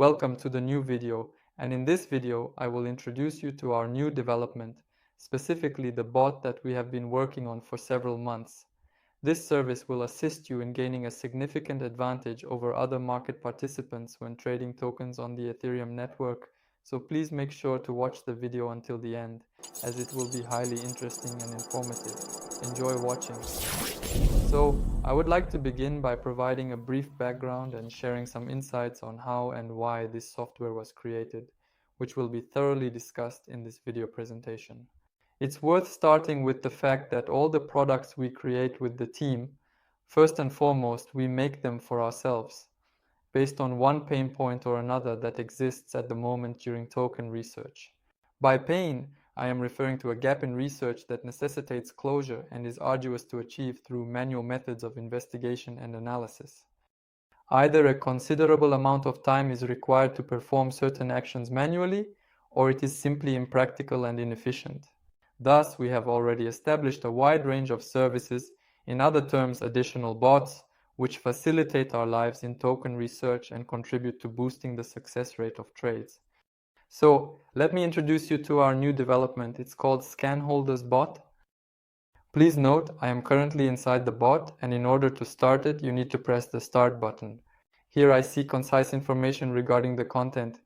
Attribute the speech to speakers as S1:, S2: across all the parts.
S1: Welcome to the new video, and in this video I will introduce you to our new development, specifically the bot that we have been working on for several months. This service will assist you in gaining a significant advantage over other market participants when trading tokens on the Ethereum network, so please make sure to watch the video until the end, as it will be highly interesting and informative. Enjoy watching. So, I would like to begin by providing a brief background and sharing some insights on how and why this software was created, which will be thoroughly discussed in this video presentation. It's worth starting with the fact that all the products we create with the team, first and foremost, we make them for ourselves, based on one pain point or another that exists at the moment during token research. By pain, I am referring to a gap in research that necessitates closure and is arduous to achieve through manual methods of investigation and analysis. Either a considerable amount of time is required to perform certain actions manually, or it is simply impractical and inefficient. Thus, we have already established a wide range of services, in other terms additional bots, which facilitate our lives in token research and contribute to boosting the success rate of trades. So let me introduce you to our new development. It's called Scanholders Bot. Please note, I am currently inside the bot, and in order to start it, you need to press the start button. Here I see concise information regarding the content.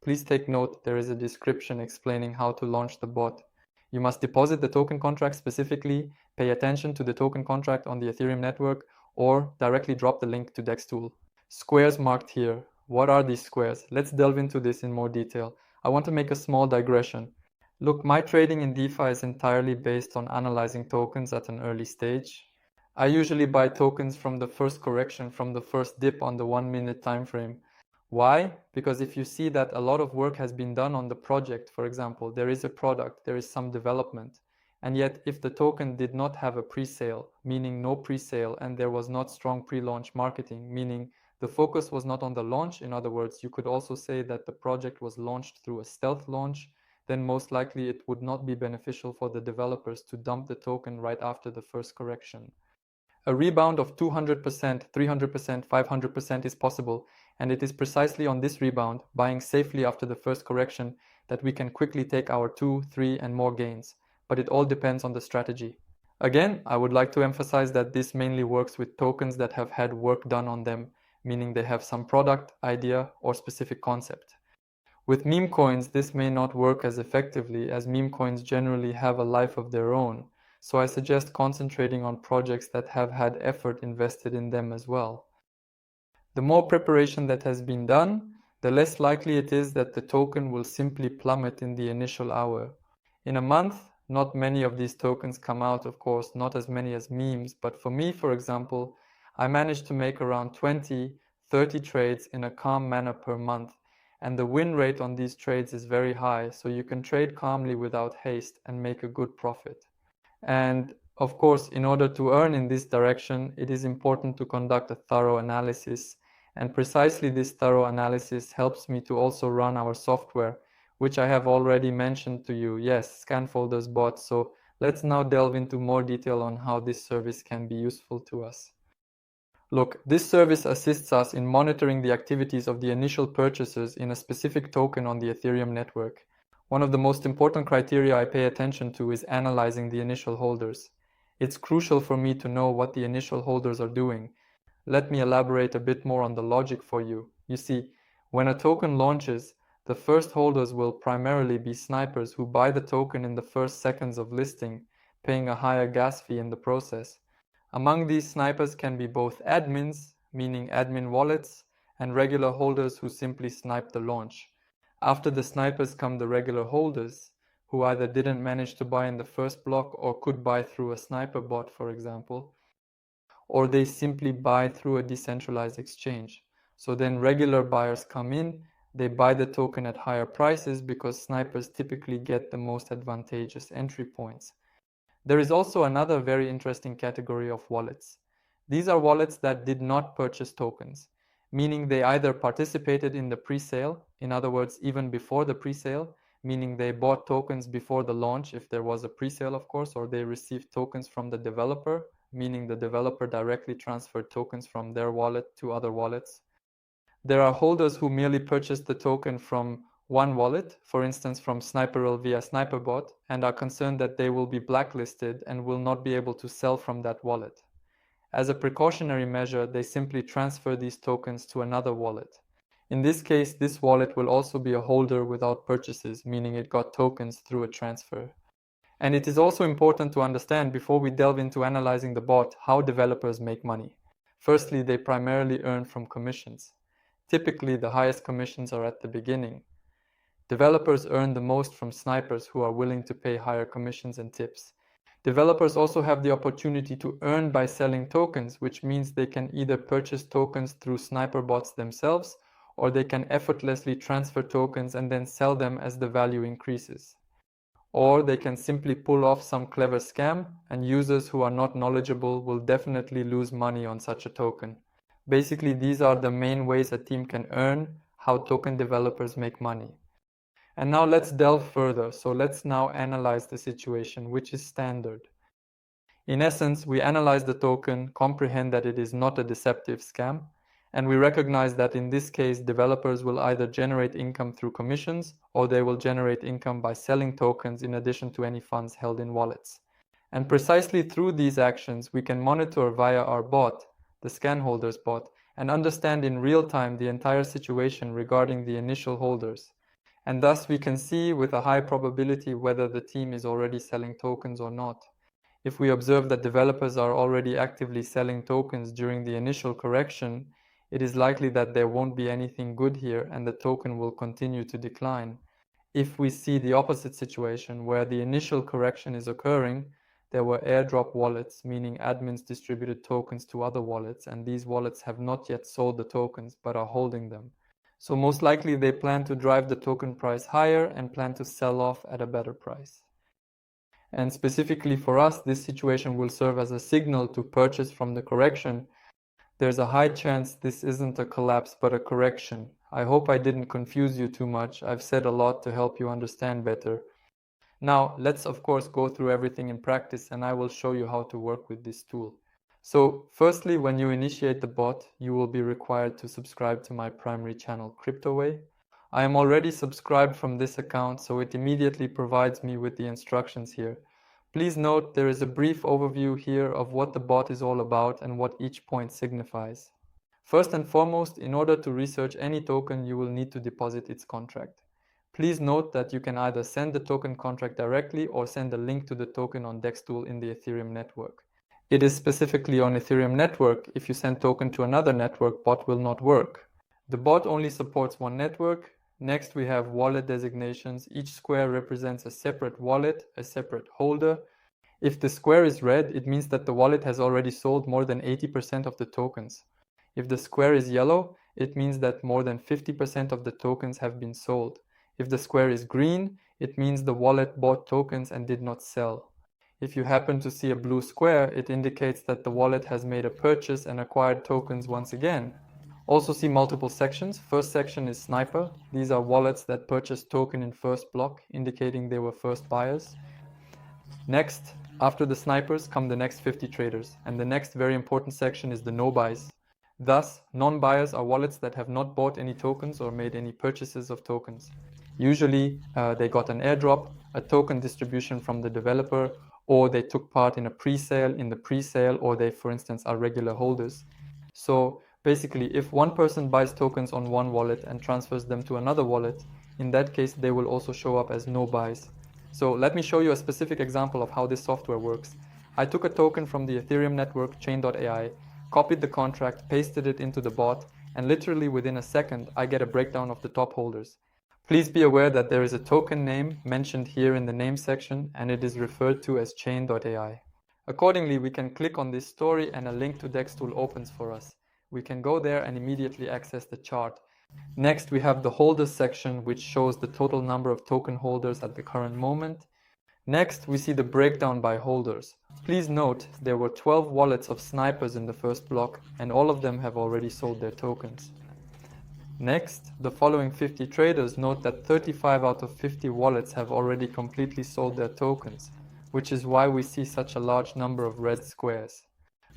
S1: Please take note, there is a description explaining how to launch the bot. You must deposit the token contract specifically, pay attention to the token contract on the Ethereum network, or directly drop the link to DexTool. Squares marked here. What are these squares? Let's delve into this in more detail. I want to make a small digression. Look, my trading in DeFi is entirely based on analyzing tokens at an early stage. I usually buy tokens from the first correction, from the first dip on the 1 minute time frame. Why? Because if you see that a lot of work has been done on the project, for example, there is a product, there is some development, and yet if the token did not have a pre-sale, meaning no pre-sale, and there was not strong pre-launch marketing, meaning the focus was not on the launch, in other words, you could also say that the project was launched through a stealth launch, then most likely it would not be beneficial for the developers to dump the token right after the first correction. A rebound of 200%, 300%, 500% is possible, and it is precisely on this rebound, buying safely after the first correction, that we can quickly take our 2, 3 and more gains, but it all depends on the strategy. Again, I would like to emphasize that this mainly works with tokens that have had work done on them, meaning they have some product, idea, or specific concept. With meme coins, this may not work as effectively, as meme coins generally have a life of their own, so I suggest concentrating on projects that have had effort invested in them as well. The more preparation that has been done, the less likely it is that the token will simply plummet in the initial hour. In a month, not many of these tokens come out, of course, not as many as memes, but for me, for example, I managed to make around 20, 30 trades in a calm manner per month, and the win rate on these trades is very high, so you can trade calmly without haste and make a good profit. And of course, in order to earn in this direction, it is important to conduct a thorough analysis. And precisely this thorough analysis helps me to also run our software, which I have already mentioned to you. Yes, Scanfolders bot. So let's now delve into more detail on how this service can be useful to us. Look, this service assists us in monitoring the activities of the initial purchasers in a specific token on the Ethereum network. One of the most important criteria I pay attention to is analyzing the initial holders. It's crucial for me to know what the initial holders are doing. Let me elaborate a bit more on the logic for you. You see, when a token launches, the first holders will primarily be snipers who buy the token in the first seconds of listing, paying a higher gas fee in the process. Among these snipers can be both admins, meaning admin wallets, and regular holders who simply snipe the launch. After the snipers come the regular holders, who either didn't manage to buy in the first block or could buy through a sniper bot, for example, or they simply buy through a decentralized exchange. So then regular buyers come in, they buy the token at higher prices because snipers typically get the most advantageous entry points. There is also another very interesting category of wallets. These are wallets that did not purchase tokens, meaning they either participated in the pre-sale, in other words, even before the pre-sale, meaning they bought tokens before the launch if there was a pre-sale, of course, or they received tokens from the developer, meaning the developer directly transferred tokens from their wallet to other wallets. There are holders who merely purchase the token from one wallet, for instance from Sniperl via Sniperbot, and are concerned that they will be blacklisted and will not be able to sell from that wallet. As a precautionary measure, they simply transfer these tokens to another wallet. In this case, this wallet will also be a holder without purchases, meaning it got tokens through a transfer. And it is also important to understand, before we delve into analyzing the bot, how developers make money. Firstly, they primarily earn from commissions. Typically, the highest commissions are at the beginning. Developers earn the most from snipers who are willing to pay higher commissions and tips. Developers also have the opportunity to earn by selling tokens, which means they can either purchase tokens through sniper bots themselves, or they can effortlessly transfer tokens and then sell them as the value increases. Or they can simply pull off some clever scam, and users who are not knowledgeable will definitely lose money on such a token. Basically, these are the main ways a team can earn, how token developers make money. And now let's delve further. So let's now analyze the situation, which is standard. In essence, we analyze the token, comprehend that it is not a deceptive scam, and we recognize that in this case, developers will either generate income through commissions, or they will generate income by selling tokens in addition to any funds held in wallets. And precisely through these actions, we can monitor via our bot, the Scanholders bot, and understand in real time the entire situation regarding the initial holders. And thus we can see with a high probability whether the team is already selling tokens or not. If we observe that developers are already actively selling tokens during the initial correction, it is likely that there won't be anything good here and the token will continue to decline. If we see the opposite situation, where the initial correction is occurring, there were airdrop wallets, meaning admins distributed tokens to other wallets, and these wallets have not yet sold the tokens but are holding them. So most likely they plan to drive the token price higher and plan to sell off at a better price. And specifically for us, this situation will serve as a signal to purchase from the correction. There's a high chance this isn't a collapse but a correction. I hope I didn't confuse you too much. I've said a lot to help you understand better. Now, let's of course go through everything in practice, and I will show you how to work with this tool. So firstly, when you initiate the bot, you will be required to subscribe to my primary channel, CryptoWay. I am already subscribed from this account, so it immediately provides me with the instructions here. Please note there is a brief overview here of what the bot is all about and what each point signifies. First and foremost, in order to research any token, you will need to deposit its contract. Please note that you can either send the token contract directly or send a link to the token on Dextool in the Ethereum network. It is specifically on Ethereum network. If you send token to another network, bot will not work. The bot only supports one network. Next, we have wallet designations. Each square represents a separate wallet, a separate holder. If the square is red, it means that the wallet has already sold more than 80% of the tokens. If the square is yellow, it means that more than 50% of the tokens have been sold. If the square is green, it means the wallet bought tokens and did not sell. If you happen to see a blue square, it indicates that the wallet has made a purchase and acquired tokens once again. Also see multiple sections. First section is Sniper. These are wallets that purchased token in first block, indicating they were first buyers. Next, after the snipers come the next 50 traders, and the next very important section is the no buys. Thus, non-buyers are wallets that have not bought any tokens or made any purchases of tokens. Usually, they got an airdrop, a token distribution from the developer, or they took part in a pre-sale, or they, for instance, are regular holders. So basically, if one person buys tokens on one wallet and transfers them to another wallet, in that case, they will also show up as no buys. So let me show you a specific example of how this software works. I took a token from the Ethereum network chain.ai, copied the contract, pasted it into the bot, and literally within a second, I get a breakdown of the top holders. Please be aware that there is a token name mentioned here in the name section, and it is referred to as chain.ai. Accordingly, we can click on this story and a link to Dextool opens for us. We can go there and immediately access the chart. Next, we have the holders section, which shows the total number of token holders at the current moment. Next, we see the breakdown by holders. Please note there were 12 wallets of snipers in the first block, and all of them have already sold their tokens. Next, the following 50 traders note that 35 out of 50 wallets have already completely sold their tokens, which is why we see such a large number of red squares.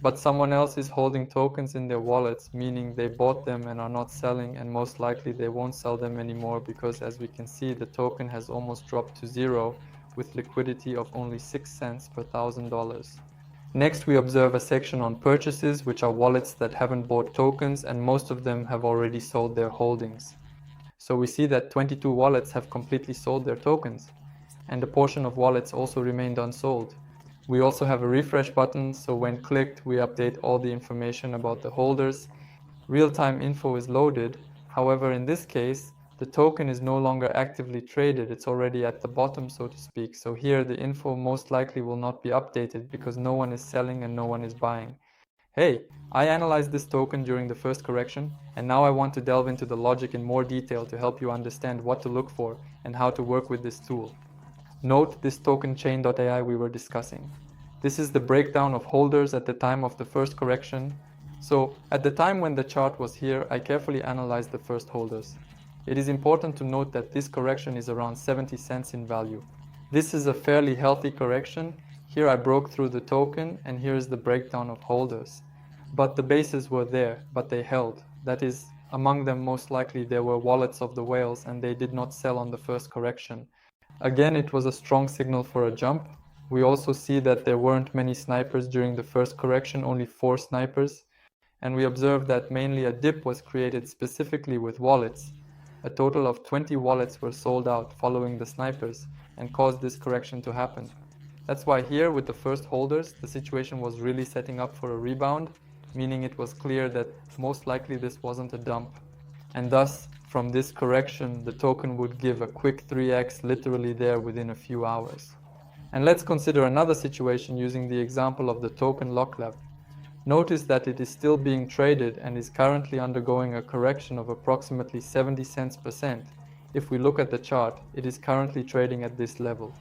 S1: but someone else is holding tokens in their wallets, meaning they bought them and are not selling, and most likely they won't sell them anymore because, as we can see, the token has almost dropped to zero with liquidity of only 6 cents per $1,000. Next, we observe a section on purchases, which are wallets that haven't bought tokens, and most of them have already sold their holdings. So we see that 22 wallets have completely sold their tokens, and a portion of wallets also remained unsold. We also have a refresh button, so when clicked, we update all the information about the holders. Real-time info is loaded. However, in this case, the token is no longer actively traded. It's already at the bottom, so to speak. So here, the info most likely will not be updated because no one is selling and no one is buying. Hey, I analyzed this token during the first correction, and now I want to delve into the logic in more detail to help you understand what to look for and how to work with this tool. Note this token chain.ai we were discussing. This is the breakdown of holders at the time of the first correction. So at the time when the chart was here, I carefully analyzed the first holders. It is important to note that this correction is around 70 cents in value. This is a fairly healthy correction. Here I broke through the token, and here is the breakdown of holders. But the bases were there, but they held. That is, among them most likely there were wallets of the whales and they did not sell on the first correction. Again, it was a strong signal for a jump. We also see that there weren't many snipers during the first correction, only 4 snipers. And we observed that mainly a dip was created specifically with wallets. A total of 20 wallets were sold out following the snipers and caused this correction to happen. That's why here with the first holders, the situation was really setting up for a rebound, meaning it was clear that most likely this wasn't a dump. And thus, from this correction, the token would give a quick 3x literally there within a few hours. And let's consider another situation using the example of the token LockLab. Notice that it is still being traded and is currently undergoing a correction of approximately 70 cents per cent. If we look at the chart, it is currently trading at this level.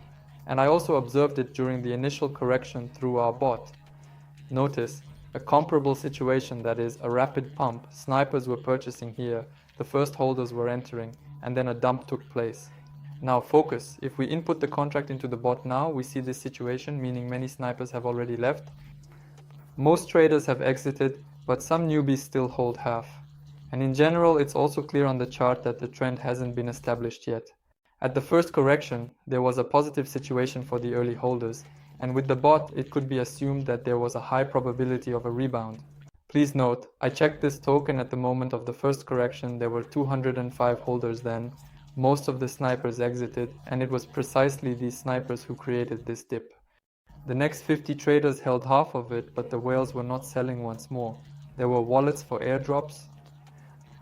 S1: And I also observed it during the initial correction through our bot. Notice, a comparable situation, that is, a rapid pump, snipers were purchasing here, the first holders were entering, and then a dump took place. Now focus, if we input the contract into the bot now, we see this situation, meaning many snipers have already left. Most traders have exited, but some newbies still hold half. And in general, it's also clear on the chart that the trend hasn't been established yet. At the first correction, there was a positive situation for the early holders, and with the bot, it could be assumed that there was a high probability of a rebound. Please note, I checked this token at the moment of the first correction. There were 205 holders then. Most of the snipers exited, and it was precisely these snipers who created this dip. The next 50 traders held half of it, but the whales were not selling once more. There were wallets for airdrops,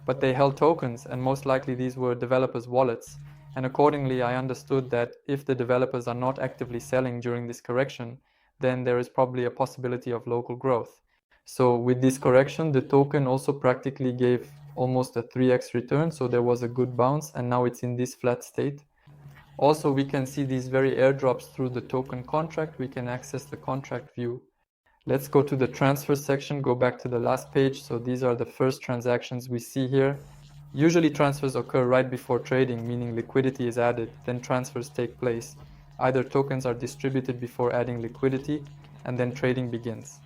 S1: but they held tokens, and most likely these were developers' wallets. And accordingly, I understood that if the developers are not actively selling during this correction, then there is probably a possibility of local growth. So with this correction, the token also practically gave almost a 3x return, so there was a good bounce, and now it's in this flat state. Also, we can see these very airdrops through the token contract. We can access the contract view. Let's go to the transfer section, go back to the last page. So these are the first transactions we see here. Usually transfers occur right before trading, meaning liquidity is added, then transfers take place. Either tokens are distributed before adding liquidity, and then trading begins.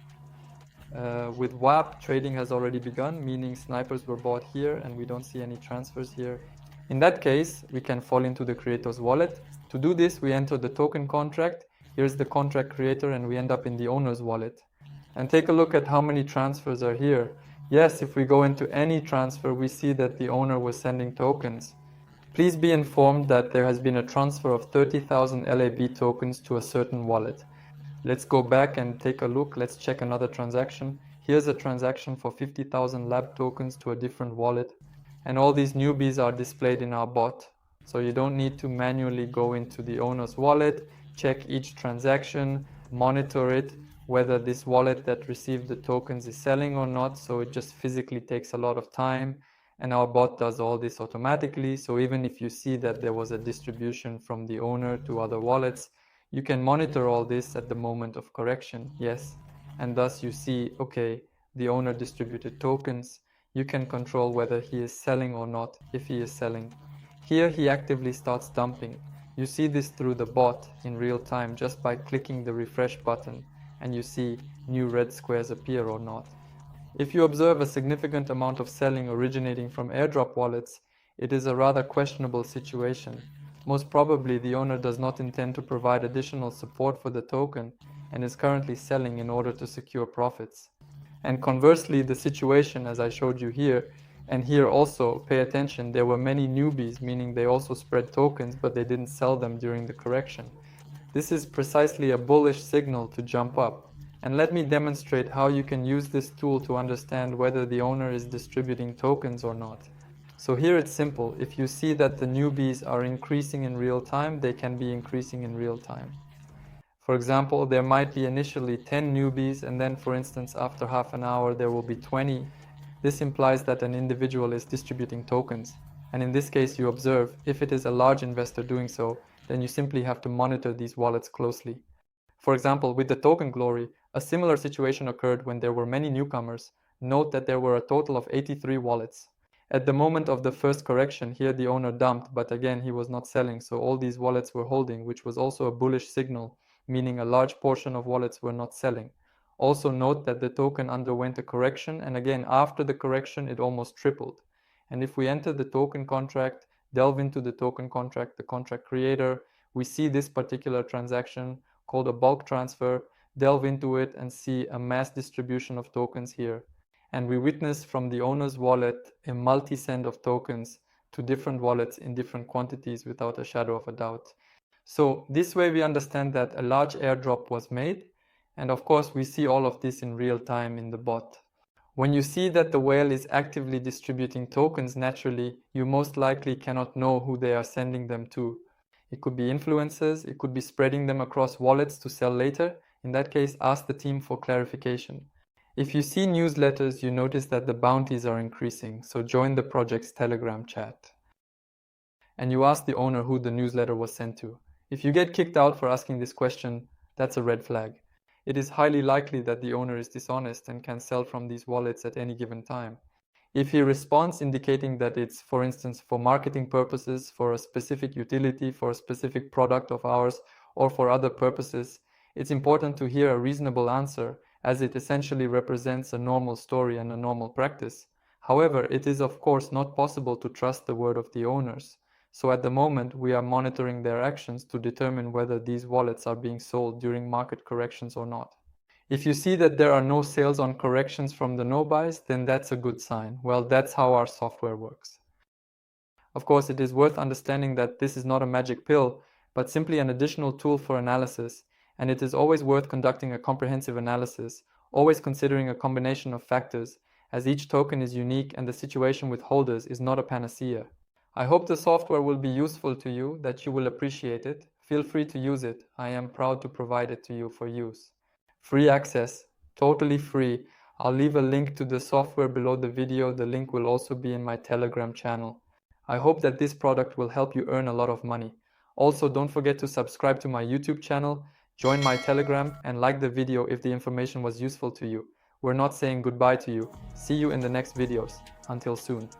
S1: With WAP, trading has already begun, meaning snipers were bought here and we don't see any transfers here. In that case, we can fall into the creator's wallet. To do this, we enter the token contract. Here's the contract creator and we end up in the owner's wallet. And take a look at how many transfers are here. Yes, if we go into any transfer, we see that the owner was sending tokens. Please be informed that there has been a transfer of 30,000 LAB tokens to a certain wallet. Let's go back and take a look. Let's check another transaction. Here's a transaction for 50,000 lab tokens to a different wallet. And all these newbies are displayed in our bot. So you don't need to manually go into the owner's wallet, check each transaction, monitor it, whether this wallet that received the tokens is selling or not. So it just physically takes a lot of time. And our bot does all this automatically. So even if you see that there was a distribution from the owner to other wallets, you can monitor all this at the moment of correction, yes. And thus you see, okay, the owner distributed tokens. You can control whether he is selling or not, if he is selling. Here he actively starts dumping. You see this through the bot in real time just by clicking the refresh button. And you see new red squares appear or not. If you observe a significant amount of selling originating from airdrop wallets, it is a rather questionable situation. Most probably the owner does not intend to provide additional support for the token and is currently selling in order to secure profits. And conversely, the situation as I showed you here, and here also, pay attention, there were many newbies, meaning they also spread tokens but they didn't sell them during the correction. This is precisely a bullish signal to jump up. And let me demonstrate how you can use this tool to understand whether the owner is distributing tokens or not. So here it's simple. If you see that the newbies are increasing in real time, they can be increasing in real time. For example, there might be initially 10 newbies and then, for instance, after half an hour there will be 20. This implies that an individual is distributing tokens. And in this case you observe, if it is a large investor doing so, then you simply have to monitor these wallets closely. For example, with the token glory, a similar situation occurred when there were many newcomers. Note that there were a total of 83 wallets. At the moment of the first correction, here the owner dumped, but again he was not selling, so all these wallets were holding, which was also a bullish signal, meaning a large portion of wallets were not selling. Also note that the token underwent a correction, and again after the correction it almost tripled. And if we enter the token contract, delve into the token contract, the contract creator, we see this particular transaction called a bulk transfer, delve into it and see a mass distribution of tokens here. And we witness from the owner's wallet a multi-send of tokens to different wallets in different quantities without a shadow of a doubt. So this way we understand that a large airdrop was made, and of course we see all of this in real time in the bot. When you see that the whale is actively distributing tokens naturally, you most likely cannot know who they are sending them to. It could be influencers, it could be spreading them across wallets to sell later. In that case, ask the team for clarification. If you see newsletters, you notice that the bounties are increasing, so join the project's Telegram chat. And you ask the owner who the newsletter was sent to. If you get kicked out for asking this question, that's a red flag. It is highly likely that the owner is dishonest and can sell from these wallets at any given time. If he responds indicating that it's, for instance, for marketing purposes, for a specific utility, for a specific product of ours, or for other purposes, it's important to hear a reasonable answer, as it essentially represents a normal story and a normal practice. However, it is of course not possible to trust the word of the owners. So at the moment, we are monitoring their actions to determine whether these wallets are being sold during market corrections or not. If you see that there are no sales on corrections from the no buys, then that's a good sign. Well, that's how our software works. Of course, it is worth understanding that this is not a magic pill, but simply an additional tool for analysis, and it is always worth conducting a comprehensive analysis, always considering a combination of factors, as each token is unique and the situation with holders is not a panacea. I hope the software will be useful to you, that you will appreciate it. Feel free to use it. I am proud to provide it to you for use. Free access, totally free. I'll leave a link to the software below the video. The link will also be in my Telegram channel. I hope that this product will help you earn a lot of money. Also, don't forget to subscribe to my YouTube channel, join my Telegram, and like the video if the information was useful to you. We're not saying goodbye to you. See you in the next videos. Until soon.